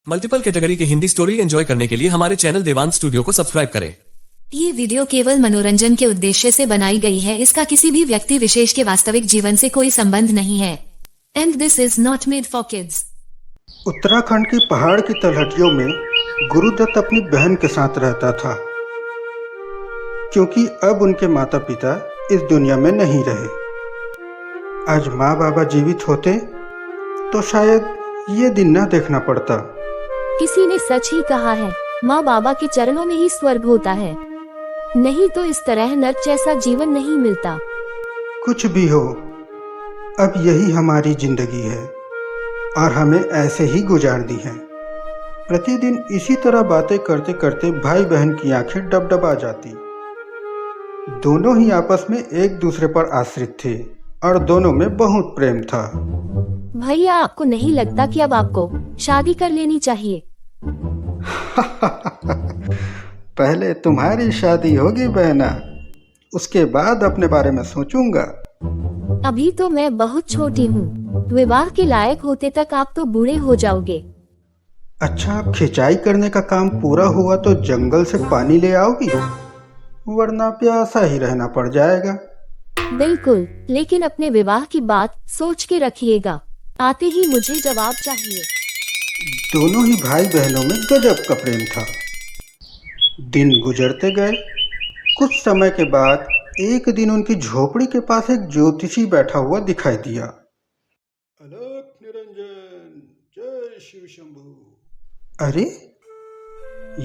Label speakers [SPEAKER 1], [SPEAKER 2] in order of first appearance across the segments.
[SPEAKER 1] Multiple category के Hindi story enjoy करने के लिए हमारे चैनल देवांग स्टूडियो को सब्सक्राइब करें।
[SPEAKER 2] ये वीडियो केवल मनोरंजन के उद्देश्य से बनाई गई है। इसका किसी भी व्यक्ति विशेष के वास्तविक जीवन से कोई संबंध नहीं है। And this is not made for kids.
[SPEAKER 3] Uttarakhand की पहाड़ की तलहटियों में गुरुदत्त अपनी बहन के साथ रहता था, क्योंकि अब उनके माता पिता इस दुनिया में नहीं रहे। आज माँ बाबा जीवित होते तो शायद ये दिन न देखना पड़ता।
[SPEAKER 4] किसी ने सच ही कहा है, माँ बाबा के चरणों में ही स्वर्ग होता है, नहीं तो इस तरह नर्क जैसा जीवन नहीं मिलता।
[SPEAKER 3] कुछ भी हो, अब यही हमारी जिंदगी है और हमें ऐसे ही गुजारनी है। प्रतिदिन इसी तरह बातें करते करते भाई बहन की आंखें डबडबा जाती। दोनों ही आपस में एक दूसरे पर आश्रित थे और दोनों में बहुत प्रेम था।
[SPEAKER 4] भैया, आपको नहीं लगता कि अब आपको शादी कर लेनी चाहिए?
[SPEAKER 3] पहले तुम्हारी शादी होगी बहना, उसके बाद अपने बारे में सोचूंगा।
[SPEAKER 4] अभी तो मैं बहुत छोटी हूँ, विवाह के लायक होते तक आप तो बूढ़े हो जाओगे।
[SPEAKER 3] अच्छा, खिंचाई करने का काम पूरा हुआ तो जंगल से पानी ले आओगी, वरना प्यासा ही रहना पड़ जाएगा।
[SPEAKER 4] बिल्कुल, लेकिन अपने विवाह की बात सोच के रखिएगा। आते ही मुझे जवाब चाहिए।
[SPEAKER 3] दोनों ही भाई बहनों में गजब का प्रेम था। दिन गुजरते गए। कुछ समय के बाद एक दिन उनकी झोपड़ी के पास एक ज्योतिषी बैठा हुआ दिखाई दिया। अलख निरंजन, जय शिव शंभू। अरे,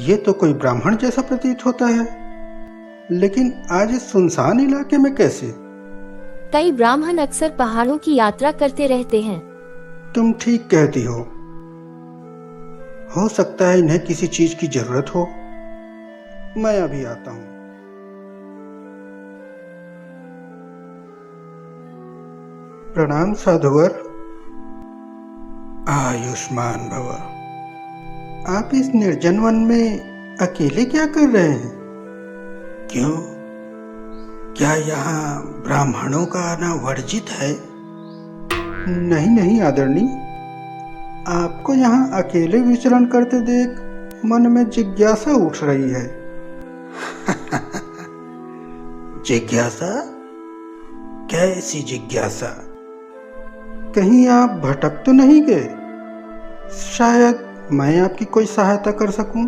[SPEAKER 3] ये तो कोई ब्राह्मण जैसा प्रतीत होता है, लेकिन आज इस सुनसान इलाके में कैसे?
[SPEAKER 4] कई ब्राह्मण अक्सर पहाड़ों की यात्रा करते रहते हैं।
[SPEAKER 3] तुम ठीक कहती हो सकता है इन्हें किसी चीज की जरूरत हो। मैं अभी आता हूं। प्रणाम साधुवर। आयुष्मान भव। आप इस निर्जन वन में अकेले क्या कर रहे हैं? क्यों, क्या यहाँ ब्राह्मणों का आना वर्जित है? नहीं नहीं आदरणीय, आपको यहाँ अकेले विचरण करते देख मन में जिज्ञासा उठ रही है। जिज्ञासा? कैसी जिज्ञासा? कहीं आप भटक तो नहीं गए? शायद मैं आपकी कोई सहायता कर सकूं।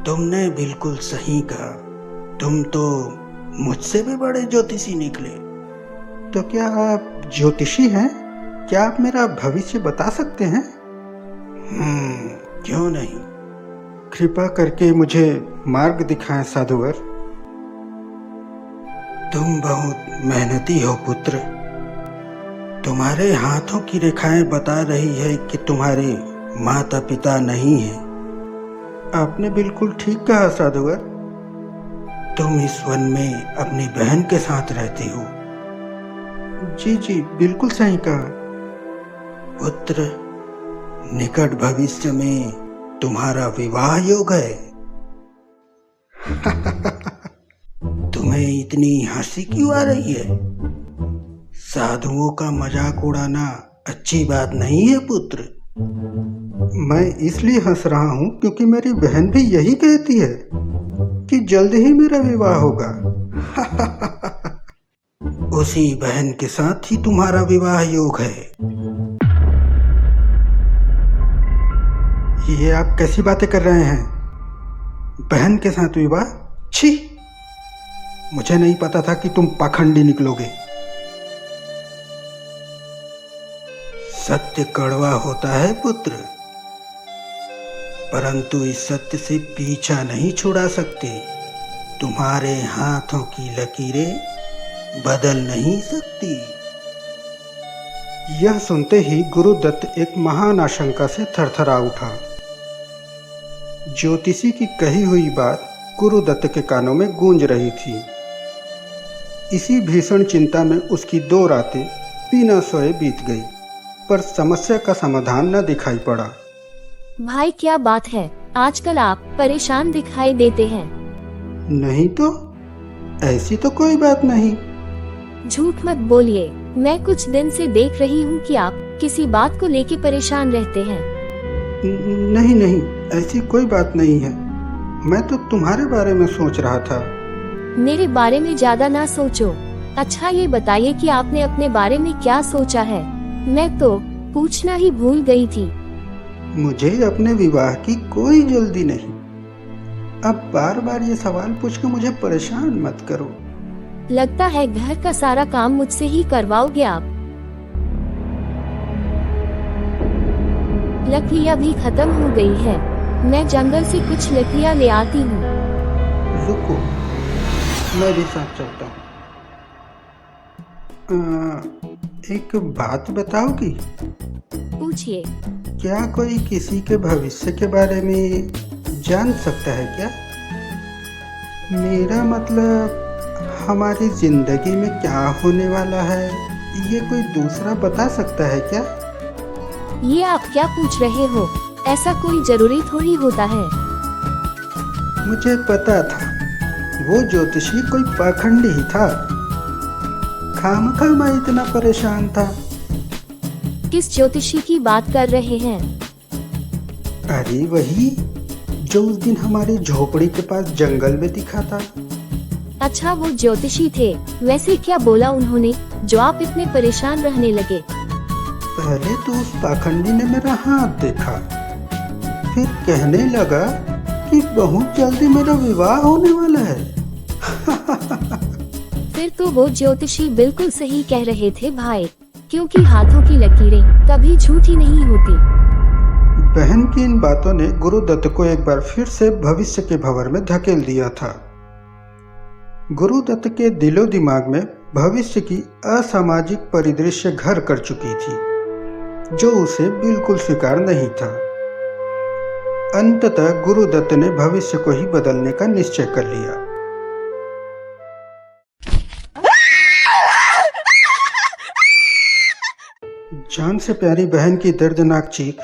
[SPEAKER 3] तुमने बिल्कुल सही कहा, तुम तो मुझसे भी बड़े ज्योतिषी निकले। तो क्या आप ज्योतिषी हैं? क्या आप मेरा भविष्य बता सकते हैं? क्यों नहीं। कृपा करके मुझे मार्ग दिखाएं साधुवर। तुम बहुत मेहनती हो पुत्र। तुम्हारे हाथों की रेखाएं बता रही है कि तुम्हारे माता पिता नहीं हैं। आपने बिल्कुल ठीक कहा साधुवर। तुम इस वन में अपनी बहन के साथ रहती हो। जी जी, बिल्कुल सही कहा। पुत्र, निकट भविष्य में तुम्हारा विवाह योग है। तुम्हें इतनी हंसी क्यों आ रही है? साधुओं का मजाक उड़ाना अच्छी बात नहीं है पुत्र। मैं इसलिए हंस रहा हूँ क्योंकि मेरी बहन भी यही कहती है कि जल्द ही मेरा विवाह होगा। उसी बहन के साथ ही तुम्हारा विवाह योग है। ये आप कैसी बातें कर रहे हैं? बहन के साथ विवाह? छी, मुझे नहीं पता था कि तुम पाखंडी निकलोगे। सत्य कड़वा होता है पुत्र, परंतु इस सत्य से पीछा नहीं छुड़ा सकते। तुम्हारे हाथों की लकीरें बदल नहीं सकती। यह सुनते ही गुरुदत्त एक महान आशंका से थरथरा उठा। ज्योतिषी की कही हुई बात गुरुदत्त के कानों में गूंज रही थी। इसी भीषण चिंता में उसकी 2 रातें बिना सोए बीत गई, पर समस्या का समाधान न दिखाई पड़ा।
[SPEAKER 4] भाई, क्या बात है? आजकल आप परेशान दिखाई देते हैं।
[SPEAKER 3] नहीं तो, ऐसी तो कोई बात नहीं।
[SPEAKER 4] झूठ मत बोलिए, मैं कुछ दिन से देख रही हूँ कि आप किसी बात को लेके परेशान रहते हैं।
[SPEAKER 3] नहीं नहीं, ऐसी कोई बात नहीं है। मैं तो तुम्हारे बारे में सोच रहा था।
[SPEAKER 4] मेरे बारे में ज्यादा ना सोचो। अच्छा ये बताइए कि आपने अपने बारे में क्या सोचा है? मैं तो पूछना ही भूल गई थी।
[SPEAKER 3] मुझे अपने विवाह की कोई जल्दी नहीं। अब बार बार ये सवाल पूछ के मुझे परेशान मत करो।
[SPEAKER 4] लगता है घर का सारा काम मुझसे ही करवाओगे आप। लकड़ियाँ भी खत्म हो गई है। मैं जंगल से कुछ लकड़ियाँ ले आती हूँ।
[SPEAKER 3] रुको, मैं भी साथ चलता हूँ। एक बात बताओगी?
[SPEAKER 4] पूछिए।
[SPEAKER 3] क्या कोई किसी के भविष्य के बारे में जान सकता है क्या? मेरा मतलब हमारी जिंदगी में क्या होने वाला है, ये कोई दूसरा बता सकता है क्या?
[SPEAKER 4] ये आप क्या पूछ रहे हो? ऐसा कोई जरूरी थोड़ी होता है।
[SPEAKER 3] मुझे पता था वो ज्योतिषी कोई पाखंडी ही था। खामखा मैं इतना परेशान था।
[SPEAKER 4] किस ज्योतिषी की बात कर रहे हैं?
[SPEAKER 3] अरे वही जो उस दिन हमारी झोपड़ी के पास जंगल में दिखा था।
[SPEAKER 4] अच्छा वो ज्योतिषी थे। वैसे क्या बोला उन्होंने जो आप इतने परेशान रहने लगे?
[SPEAKER 3] पहले तो उस पाखंडी ने मेरा हाथ देखा, फिर कहने लगा कि बहुत जल्दी मेरा विवाह होने वाला है।
[SPEAKER 4] फिर तो वो ज्योतिषी बिल्कुल सही कह रहे थे भाई, क्योंकि हाथों की लकीरें कभी झूठी नहीं होती।
[SPEAKER 3] बहन की इन बातों ने गुरुदत्त को एक बार फिर से भविष्य के भंवर में धकेल दिया था। गुरुदत्त के दिलो दिमाग में भविष्य की असामाजिक परिदृश्य घर कर चुकी थी, जो उसे बिल्कुल स्वीकार नहीं था। अंततः गुरुदत्त ने भविष्य को ही बदलने का निश्चय कर लिया। जान से प्यारी बहन की दर्दनाक चीख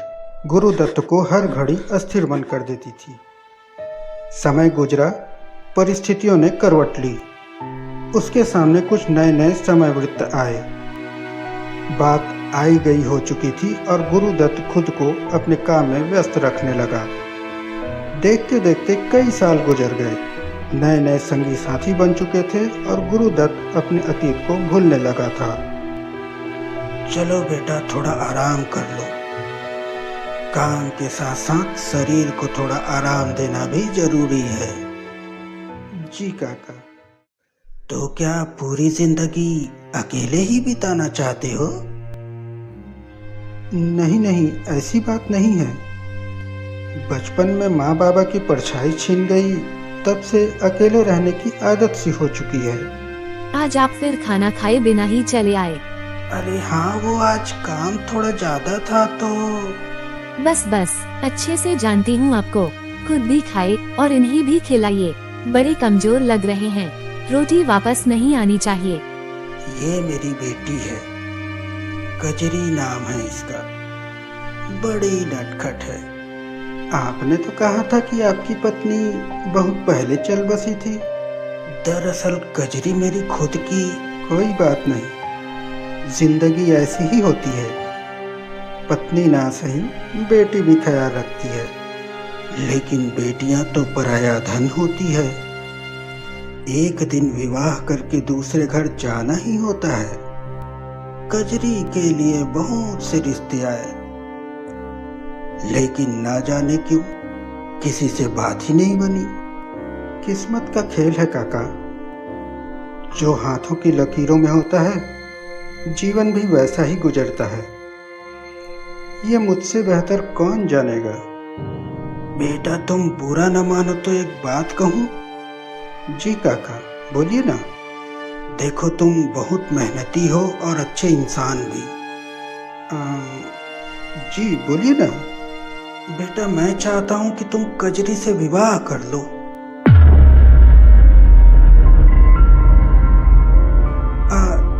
[SPEAKER 3] गुरुदत्त को हर घड़ी अस्थिर मन कर देती थी। समय गुजरा, परिस्थितियों ने करवट ली। उसके सामने कुछ नए नए समय वृत्त आए। बात आई गई हो चुकी थी और गुरुदत्त खुद को अपने काम में व्यस्त रखने लगा। देखते देखते कई साल गुजर गए। नए नए संगी साथी बन चुके थे और गुरुदत्त अपने अतीत को भूलने लगा था। चलो बेटा, थोड़ा आराम कर लो। काम के साथ साथ शरीर को थोड़ा आराम देना भी जरूरी है। जी काका। तो क्या पूरी जिंदगी अकेले ही बिताना चाहते हो? नहीं नहीं, ऐसी बात नहीं है। बचपन में माँ बाबा की परछाई छीन गई, तब से अकेले रहने की आदत सी हो चुकी है।
[SPEAKER 2] आज आप फिर खाना खाए बिना ही चले आए?
[SPEAKER 3] अरे हाँ, वो आज काम थोड़ा ज्यादा था तो।
[SPEAKER 2] बस बस, अच्छे से जानती हूँ आपको। खुद भी खाए और इन्हें भी खिलाइए। बड़े कमजोर लग रहे हैं। रोटी वापस नहीं आनी चाहिए।
[SPEAKER 3] ये मेरी बेटी है, कजरी नाम है इसका। बड़ी नटखट है। आपने तो कहा था कि आपकी पत्नी बहुत पहले चल बसी थी। दरअसल कजरी मेरी खुद की। कोई बात नहीं, जिंदगी ऐसी ही होती है। पत्नी ना सही, बेटी भी ख्याल रखती है। लेकिन बेटियां तो पराया धन होती है। एक दिन विवाह करके दूसरे घर जाना ही होता है। कजरी के लिए बहुत से रिश्ते आए, लेकिन ना जाने क्यों किसी से बात ही नहीं बनी। किस्मत का खेल है काका। जो हाथों की लकीरों में होता है, जीवन भी वैसा ही गुजरता है। ये मुझसे बेहतर कौन जानेगा। बेटा, तुम बुरा न मानो तो एक बात कहूँ? जी काका, बोलिए ना। देखो, तुम बहुत मेहनती हो और अच्छे इंसान भी। जी बोलिए ना। बेटा, मैं चाहता हूँ कि तुम कजरी से विवाह कर लो।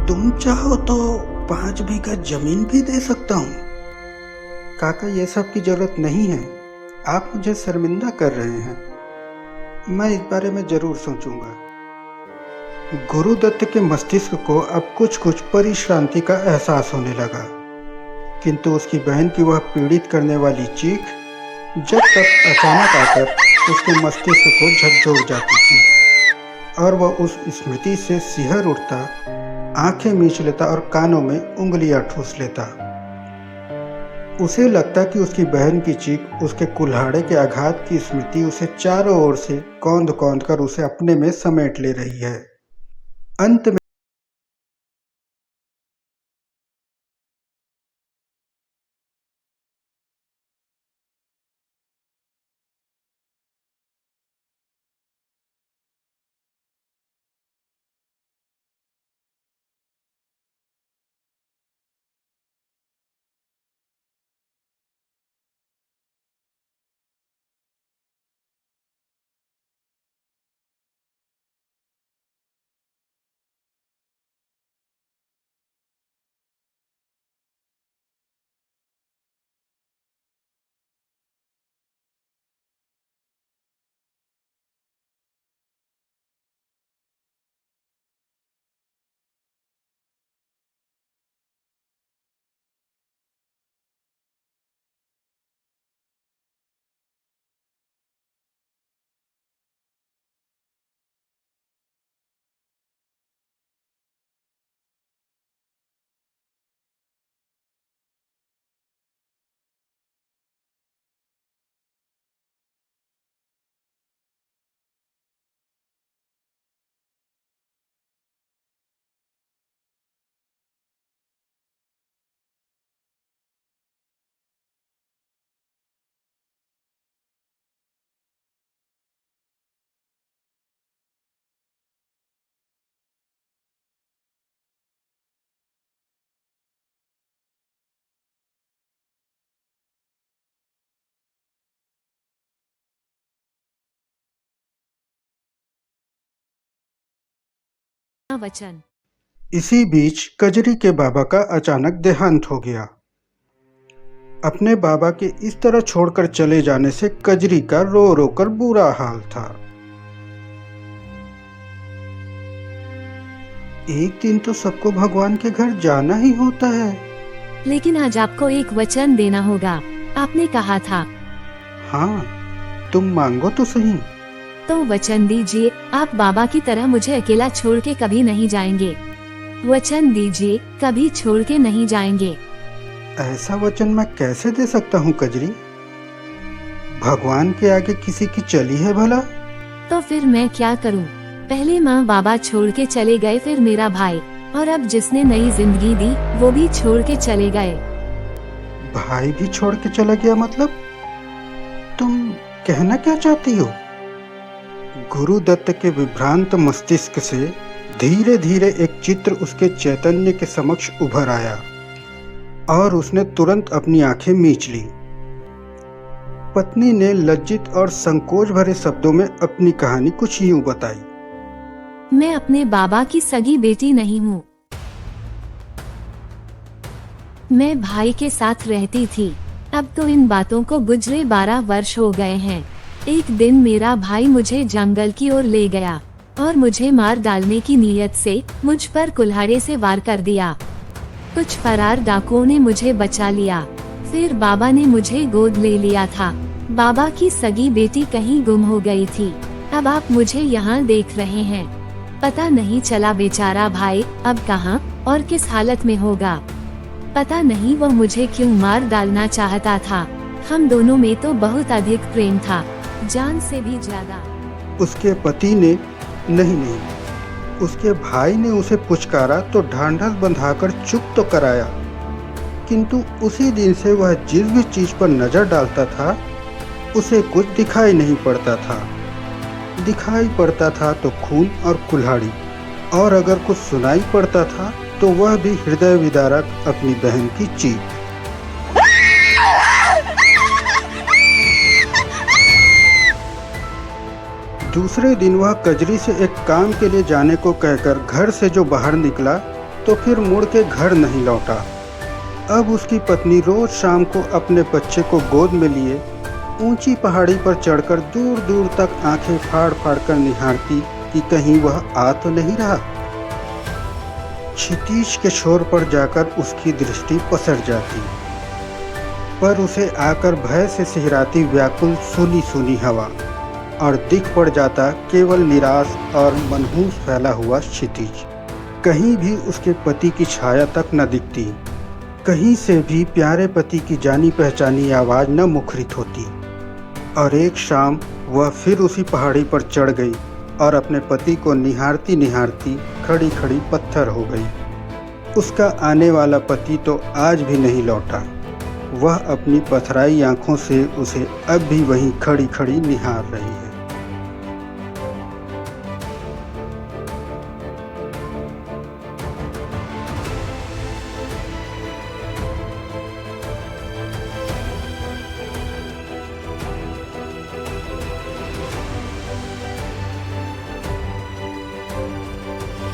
[SPEAKER 3] तुम चाहो तो 5 बीघा जमीन भी दे सकता हूँ। काका, ये सब की जरूरत नहीं है। आप मुझे शर्मिंदा कर रहे हैं। मैं इस बारे में जरूर सोचूंगा। गुरुदत्त के मस्तिष्क को अब कुछ कुछ परिश्रांति का एहसास होने लगा, किंतु उसकी बहन की वह पीड़ित करने वाली चीख जब तक अचानक आकर उसके मस्तिष्क को झकझोर जाती थी और वह उस स्मृति से सिहर उठता, आंखें मीच लेता और कानों में उंगलियां ठूस लेता। उसे लगता कि उसकी बहन की चीख, उसके कुल्हाड़े के आघात की स्मृति उसे चारों ओर से कौंध कौंध कर उसे अपने में समेट ले रही है। अंत में
[SPEAKER 2] वचन।
[SPEAKER 3] इसी बीच कजरी के बाबा का अचानक देहांत हो गया। अपने बाबा के इस तरह छोड़कर चले जाने से कजरी का रो रो कर बुरा हाल था। एक दिन तो सबको भगवान के घर जाना ही होता है।
[SPEAKER 2] लेकिन आज आपको एक वचन देना होगा, आपने कहा था।
[SPEAKER 3] हाँ, तुम मांगो तो सही।
[SPEAKER 2] तो वचन दीजिए, आप बाबा की तरह मुझे अकेला छोड़ के कभी नहीं जाएंगे। वचन दीजिए, कभी छोड़ के नहीं जाएंगे।
[SPEAKER 3] ऐसा वचन मैं कैसे दे सकता हूँ कजरी? भगवान के आगे किसी की चली है भला?
[SPEAKER 2] तो फिर मैं क्या करूँ? पहले माँ बाबा छोड़ के चले गए, फिर मेरा भाई, और अब जिसने नई जिंदगी दी वो भी छोड़ के चले गए।
[SPEAKER 3] भाई भी छोड़ के चला गया मतलब? तुम कहना क्या चाहती हो? गुरुदत्त के विभ्रांत मस्तिष्क से धीरे धीरे एक चित्र उसके चैतन्य के समक्ष उभर आया और उसने तुरंत अपनी आंखें मीच ली। पत्नी ने लज्जित और संकोच भरे शब्दों में अपनी कहानी कुछ यूं बताई।
[SPEAKER 2] मैं अपने बाबा की सगी बेटी नहीं हूँ। मैं भाई के साथ रहती थी। अब तो इन बातों को गुजरे 12 वर्ष हो गए हैं। एक दिन मेरा भाई मुझे जंगल की ओर ले गया और मुझे मार डालने की नीयत से मुझ पर कुल्हाड़े से वार कर दिया। कुछ फरार डाकुओं ने मुझे बचा लिया। फिर बाबा ने मुझे गोद ले लिया था। बाबा की सगी बेटी कहीं गुम हो गई थी। अब आप मुझे यहाँ देख रहे हैं। पता नहीं चला बेचारा भाई अब कहाँ और किस हालत में होगा। पता नहीं वो मुझे क्यों मार डालना चाहता था। हम दोनों में तो बहुत अधिक प्रेम था, जान से भी ज्यादा।
[SPEAKER 3] उसके पति ने नहीं, उसके भाई ने उसे पुचकारा तो ढांढस बंधाकर चुप तो कराया, किंतु उसी दिन से वह जिस भी चीज पर नजर डालता था उसे कुछ दिखाई नहीं पड़ता था। दिखाई पड़ता था तो खून और कुल्हाड़ी, और अगर कुछ सुनाई पड़ता था तो वह भी हृदय विदारक अपनी बहन की चीख। दूसरे दिन वह कजरी से एक काम के लिए जाने को कहकर घर से जो बाहर निकला तो फिर मुड़ के घर नहीं लौटा। अब उसकी पत्नी रोज शाम को अपने बच्चे को गोद में लिए ऊंची पहाड़ी पर चढ़कर दूर दूर तक आंखें फाड़ फाड़ कर निहारती कि कहीं वह आ तो नहीं रहा। क्षितिज के छोर पर जाकर उसकी दृष्टि पसर जाती। पर उसे आकर भय से सिहराती व्याकुल सूनी सूनी हवा, और दिख पड़ जाता केवल निराश और मनहूस फैला हुआ क्षितिज। कहीं भी उसके पति की छाया तक न दिखती, कहीं से भी प्यारे पति की जानी पहचानी आवाज़ न मुखरित होती। और एक शाम वह फिर उसी पहाड़ी पर चढ़ गई और अपने पति को निहारती निहारती खड़ी खड़ी पत्थर हो गई। उसका आने वाला पति तो आज भी नहीं लौटा। वह अपनी पथराई आंखों से उसे अब भी वहीं खड़ी खड़ी निहार रही है।